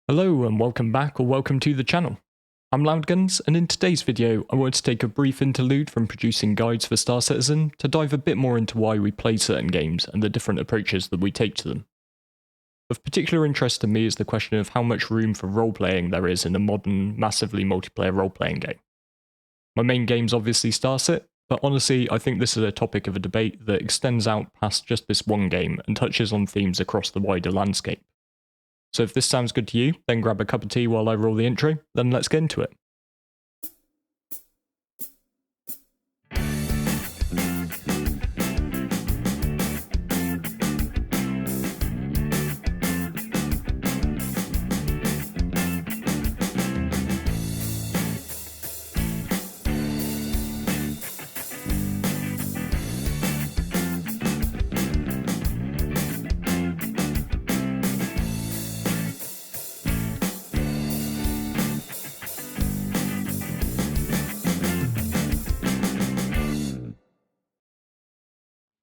Hello and welcome back or welcome to the channel. I'm Loudguns, and in today's video I wanted to take a brief interlude from producing guides for Star Citizen to dive a bit more into why we play certain games and the different approaches that we take to them. Of particular interest to me is the question of how much room for role-playing there is in a modern, massively multiplayer role-playing game. My main game's obviously StarCit, but honestly I think this is a topic of a debate that extends out past just this one game and touches on themes across the wider landscape. So if this sounds good to you, then grab a cup of tea while I roll the intro, then let's get into it.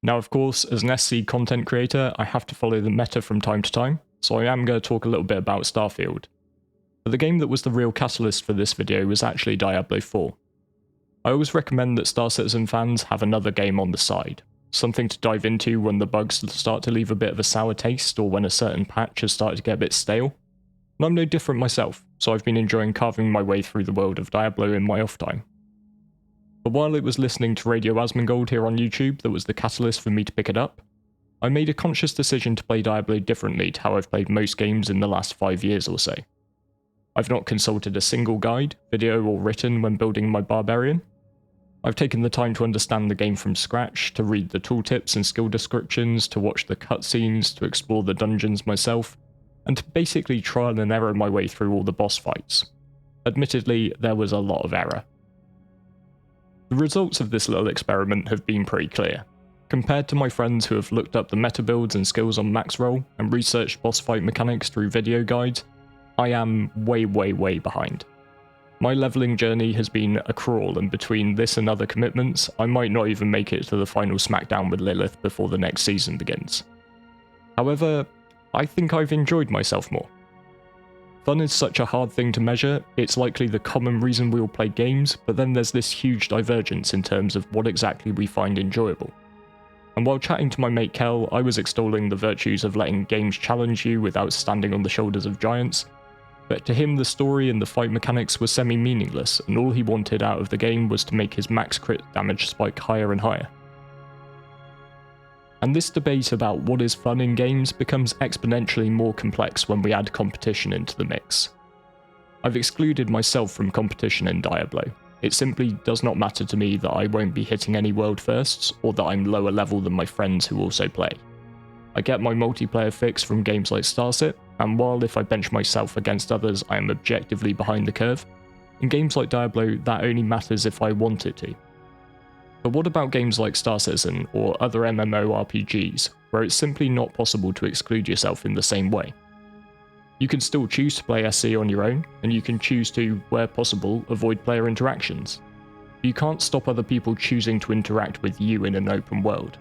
Now of course, as an SC content creator, I have to follow the meta from time to time, so I am going to talk a little bit about Starfield. But the game that was the real catalyst for this video was actually Diablo 4. I always recommend that Star Citizen fans have another game on the side, something to dive into when the bugs start to leave a bit of a sour taste or when a certain patch has started to get a bit stale. And I'm no different myself, so I've been enjoying carving my way through the world of Diablo in my off time. But while it was listening to Radio Asmongold here on YouTube that was the catalyst for me to pick it up, I made a conscious decision to play Diablo differently to how I've played most games in the last 5 years or so. I've not consulted a single guide, video or written when building my barbarian. I've taken the time to understand the game from scratch, to read the tooltips and skill descriptions, to watch the cutscenes, to explore the dungeons myself, and to basically trial and error my way through all the boss fights. Admittedly, there was a lot of error. The results of this little experiment have been pretty clear. Compared to my friends who have looked up the meta builds and skills on max roll and researched boss fight mechanics through video guides, I am way behind. My leveling journey has been a crawl, and between this and other commitments, I might not even make it to the final smackdown with Lilith before the next season begins. However, I think I've enjoyed myself more. Fun is such a hard thing to measure, it's likely the common reason we all play games, but then there's this huge divergence in terms of what exactly we find enjoyable. And while chatting to my mate Kel, I was extolling the virtues of letting games challenge you without standing on the shoulders of giants, but to him the story and the fight mechanics were semi-meaningless, and all he wanted out of the game was to make his max crit damage spike higher and higher. And this debate about what is fun in games becomes exponentially more complex when we add competition into the mix. I've excluded myself from competition in Diablo. It simply does not matter to me that I won't be hitting any world firsts, or that I'm lower level than my friends who also play. I get my multiplayer fix from games like StarCit, and while if I bench myself against others I am objectively behind the curve, in games like Diablo that only matters if I want it to. But what about games like Star Citizen or other MMORPGs, where it's simply not possible to exclude yourself in the same way? You can still choose to play SC on your own, and you can choose to, where possible, avoid player interactions. But you can't stop other people choosing to interact with you in an open world.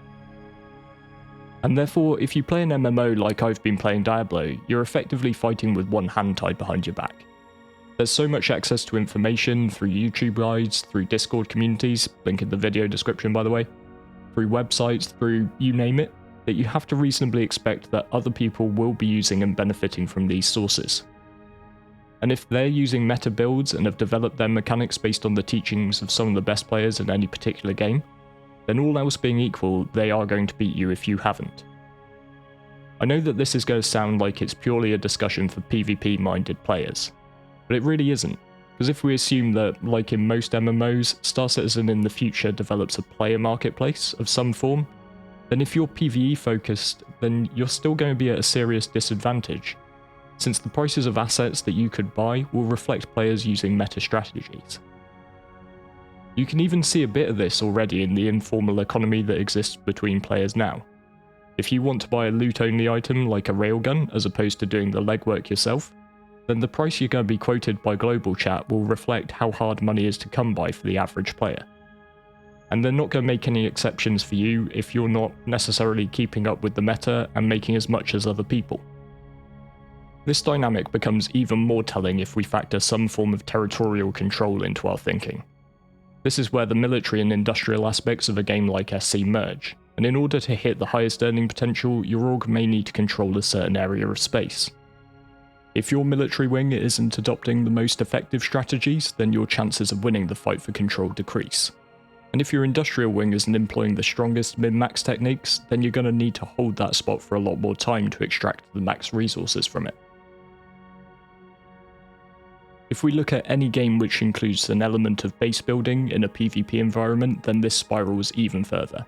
And therefore, if you play an MMO like I've been playing Diablo, you're effectively fighting with one hand tied behind your back. There's so much access to information through YouTube guides, through Discord communities, link in the video description by the way, through websites, through you name it, that you have to reasonably expect that other people will be using and benefiting from these sources. And if they're using meta builds and have developed their mechanics based on the teachings of some of the best players in any particular game, then all else being equal, they are going to beat you if you haven't. I know that this is going to sound like it's purely a discussion for PvP-minded players, but it really isn't, because if we assume that, like in most MMOs, Star Citizen in the future develops a player marketplace of some form, then if you're PvE focused, then you're still going to be at a serious disadvantage, since the prices of assets that you could buy will reflect players using meta strategies. You can even see a bit of this already in the informal economy that exists between players now. If you want to buy a loot-only item like a railgun as opposed to doing the legwork yourself, then the price you're going to be quoted by global chat will reflect how hard money is to come by for the average player. And they're not going to make any exceptions for you if you're not necessarily keeping up with the meta and making as much as other people. This dynamic becomes even more telling if we factor some form of territorial control into our thinking. This is where the military and industrial aspects of a game like SC merge, and in order to hit the highest earning potential, your org may need to control a certain area of space. If your military wing isn't adopting the most effective strategies, then your chances of winning the fight for control decrease. And if your industrial wing isn't employing the strongest min-max techniques, then you're going to need to hold that spot for a lot more time to extract the max resources from it. If we look at any game which includes an element of base building in a PvP environment, then this spirals even further.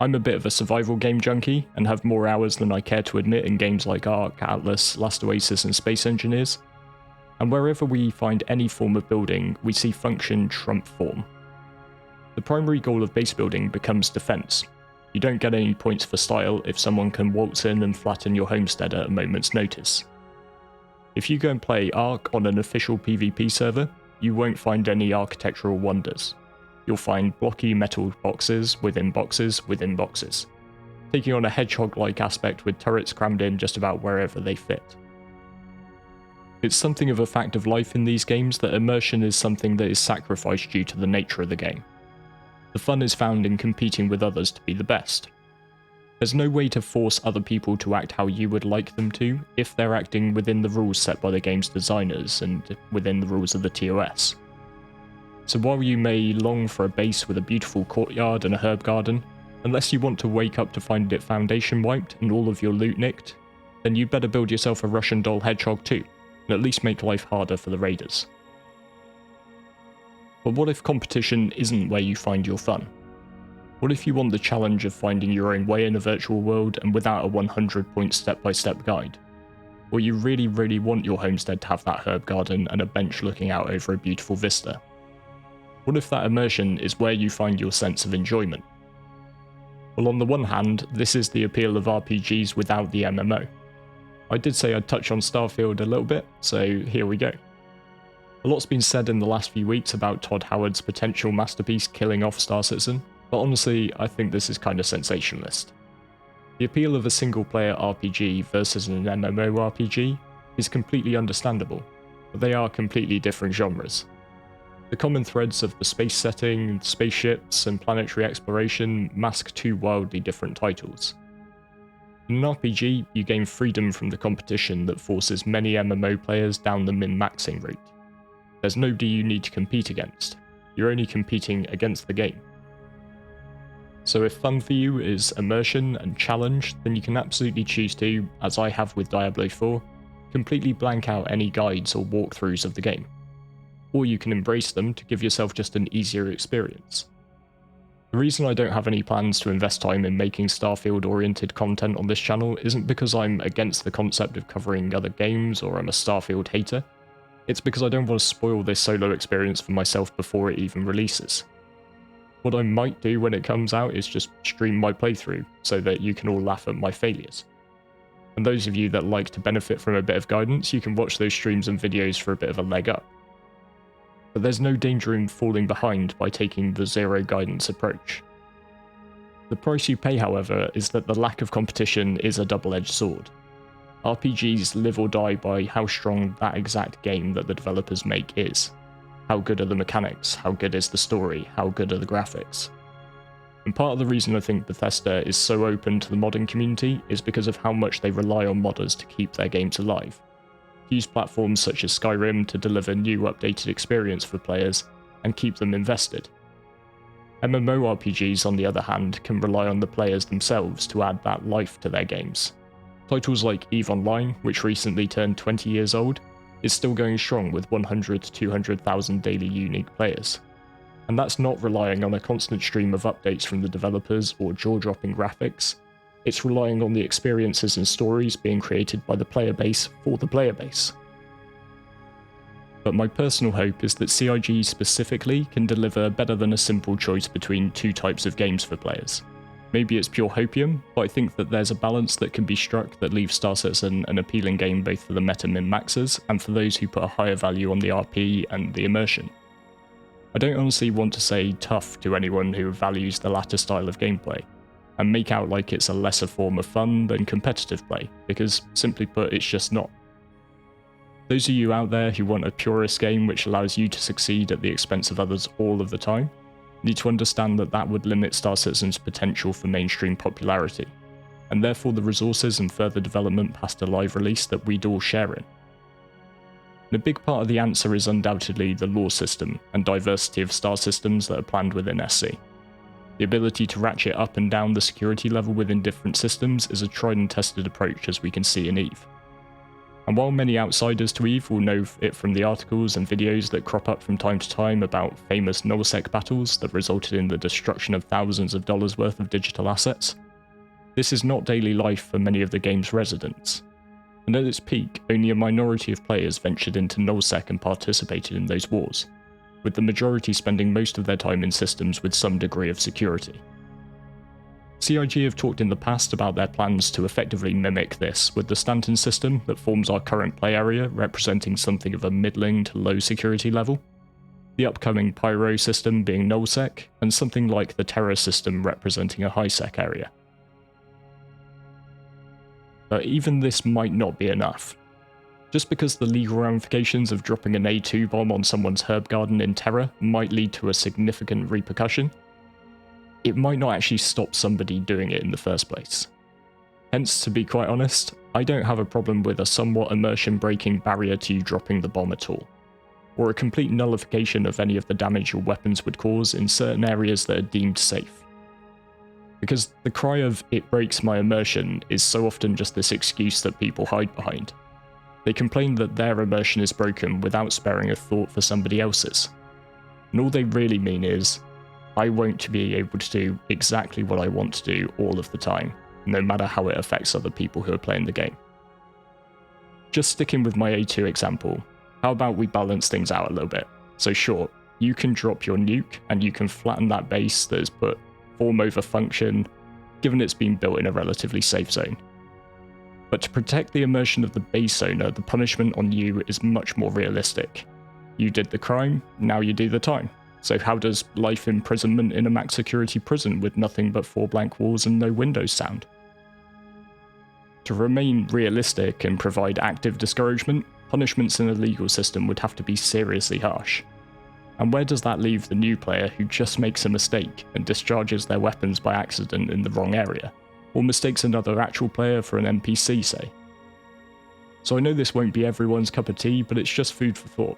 I'm a bit of a survival game junkie, and have more hours than I care to admit in games like Ark, Atlas, Last Oasis and Space Engineers. And wherever we find any form of building, we see function trump form. The primary goal of base building becomes defense. You don't get any points for style if someone can waltz in and flatten your homestead at a moment's notice. If you go and play Ark on an official PvP server, you won't find any architectural wonders. You'll find blocky metal boxes within boxes within boxes, taking on a hedgehog-like aspect with turrets crammed in just about wherever they fit. It's something of a fact of life in these games that immersion is something that is sacrificed due to the nature of the game. The fun is found in competing with others to be the best. There's no way to force other people to act how you would like them to if they're acting within the rules set by the game's designers and within the rules of the TOS. So while you may long for a base with a beautiful courtyard and a herb garden, unless you want to wake up to find it foundation wiped and all of your loot nicked, then you better build yourself a Russian doll hedgehog too, and at least make life harder for the raiders. But what if competition isn't where you find your fun? What if you want the challenge of finding your own way in a virtual world and without a 100-point step-by-step guide? Or you really want your homestead to have that herb garden and a bench looking out over a beautiful vista? What if that immersion is where you find your sense of enjoyment? Well, on the one hand, this is the appeal of RPGs without the MMO. I did say I'd touch on Starfield a little bit, so here we go. A lot's been said in the last few weeks about Todd Howard's potential masterpiece killing off Star Citizen, but honestly, I think this is kind of sensationalist. The appeal of a single-player RPG versus an MMORPG is completely understandable, but they are completely different genres. The common threads of the space setting, spaceships, and planetary exploration mask two wildly different titles. In an RPG, you gain freedom from the competition that forces many MMO players down the min-maxing route. There's nobody you need to compete against, you're only competing against the game. So if fun for you is immersion and challenge, then you can absolutely choose to, as I have with Diablo 4, completely blank out any guides or walkthroughs of the game. Or you can embrace them to give yourself just an easier experience. The reason I don't have any plans to invest time in making Starfield-oriented content on this channel isn't because I'm against the concept of covering other games or I'm a Starfield hater. It's because I don't want to spoil this solo experience for myself before it even releases. What I might do when it comes out is just stream my playthrough, so that you can all laugh at my failures. And those of you that like to benefit from a bit of guidance, you can watch those streams and videos for a bit of a leg up. But there's no danger in falling behind by taking the zero guidance approach. The price you pay, however, is that the lack of competition is a double-edged sword. RPGs live or die by how strong that exact game that the developers make is. How good are the mechanics? How good is the story? How good are the graphics? And part of the reason I think Bethesda is so open to the modding community is because of how much they rely on modders to keep their games alive. Use platforms such as Skyrim to deliver new updated experience for players and keep them invested. MMORPGs, on the other hand, can rely on the players themselves to add that life to their games. Titles like EVE Online, which recently turned 20 years old, is still going strong with 100 to 200,000 daily unique players. And that's not relying on a constant stream of updates from the developers or jaw-dropping graphics. It's relying on the experiences and stories being created by the player base for the player base. But my personal hope is that CIG specifically can deliver better than a simple choice between two types of games for players. Maybe it's pure hopium, but I think that there's a balance that can be struck that leaves Star Citizen an appealing game both for the meta min-maxers and for those who put a higher value on the RP and the immersion. I don't honestly want to say tough to anyone who values the latter style of gameplay, and make out like it's a lesser form of fun than competitive play, because simply put, it's just not. Those of you out there who want a purist game which allows you to succeed at the expense of others all of the time, need to understand that that would limit Star Citizen's potential for mainstream popularity, and therefore the resources and further development past a live release that we'd all share in. And a big part of the answer is undoubtedly the lore system and diversity of star systems that are planned within SC. The ability to ratchet up and down the security level within different systems is a tried and tested approach, as we can see in EVE. And while many outsiders to EVE will know it from the articles and videos that crop up from time to time about famous nullsec battles that resulted in the destruction of thousands of dollars worth of digital assets, this is not daily life for many of the game's residents. And at its peak, only a minority of players ventured into nullsec and participated in those wars, with the majority spending most of their time in systems with some degree of security. CIG have talked in the past about their plans to effectively mimic this, with the Stanton system that forms our current play area representing something of a middling to low security level, the upcoming Pyro system being nullsec, and something like the Terra system representing a high-sec area. But even this might not be enough. Just because the legal ramifications of dropping an A2 bomb on someone's herb garden in Terra might lead to a significant repercussion, it might not actually stop somebody doing it in the first place. Hence, to be quite honest, I don't have a problem with a somewhat immersion-breaking barrier to you dropping the bomb at all, or a complete nullification of any of the damage your weapons would cause in certain areas that are deemed safe. Because the cry of "it breaks my immersion" is so often just this excuse that people hide behind. They complain that their immersion is broken without sparing a thought for somebody else's. And all they really mean is, I won't be able to do exactly what I want to do all of the time, no matter how it affects other people who are playing the game. Just sticking with my A2 example, how about we balance things out a little bit? So sure, you can drop your nuke and you can flatten that base that is put form over function, given it's been built in a relatively safe zone. But to protect the immersion of the base owner, the punishment on you is much more realistic. You did the crime, now you do the time. So how does life imprisonment in a max security prison with nothing but 4 blank walls and no windows sound? To remain realistic and provide active discouragement, punishments in a legal system would have to be seriously harsh. And where does that leave the new player who just makes a mistake and discharges their weapons by accident in the wrong area, or mistakes another actual player for an NPC, say? So I know this won't be everyone's cup of tea, but it's just food for thought.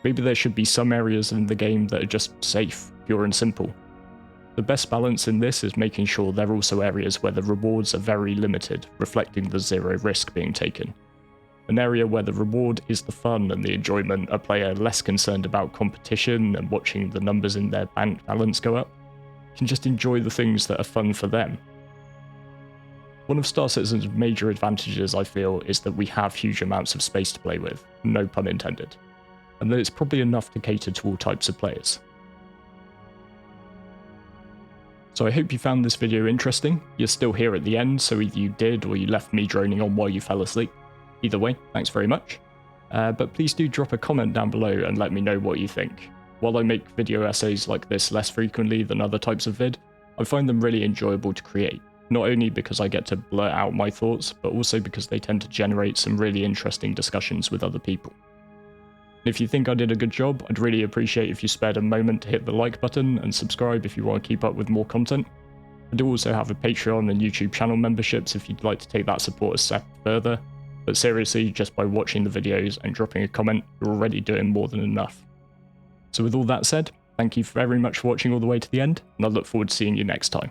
Maybe there should be some areas in the game that are just safe, pure and simple. The best balance in this is making sure there are also areas where the rewards are very limited, reflecting the zero risk being taken. An area where the reward is the fun and the enjoyment, a player less concerned about competition and watching the numbers in their bank balance go up, can just enjoy the things that are fun for them. One of Star Citizen's major advantages, I feel, is that we have huge amounts of space to play with, no pun intended, and that it's probably enough to cater to all types of players. So I hope you found this video interesting. You're still here at the end, so either you did or you left me droning on while you fell asleep. Either way, thanks very much. But please do drop a comment down below and let me know what you think. While I make video essays like this less frequently than other types of vid, I find them really enjoyable to create, not only because I get to blurt out my thoughts, but also because they tend to generate some really interesting discussions with other people. If you think I did a good job, I'd really appreciate if you spared a moment to hit the like button and subscribe if you want to keep up with more content. I do also have a Patreon and YouTube channel memberships if you'd like to take that support a step further, but seriously, just by watching the videos and dropping a comment, you're already doing more than enough. So with all that said, thank you very much for watching all the way to the end, and I look forward to seeing you next time.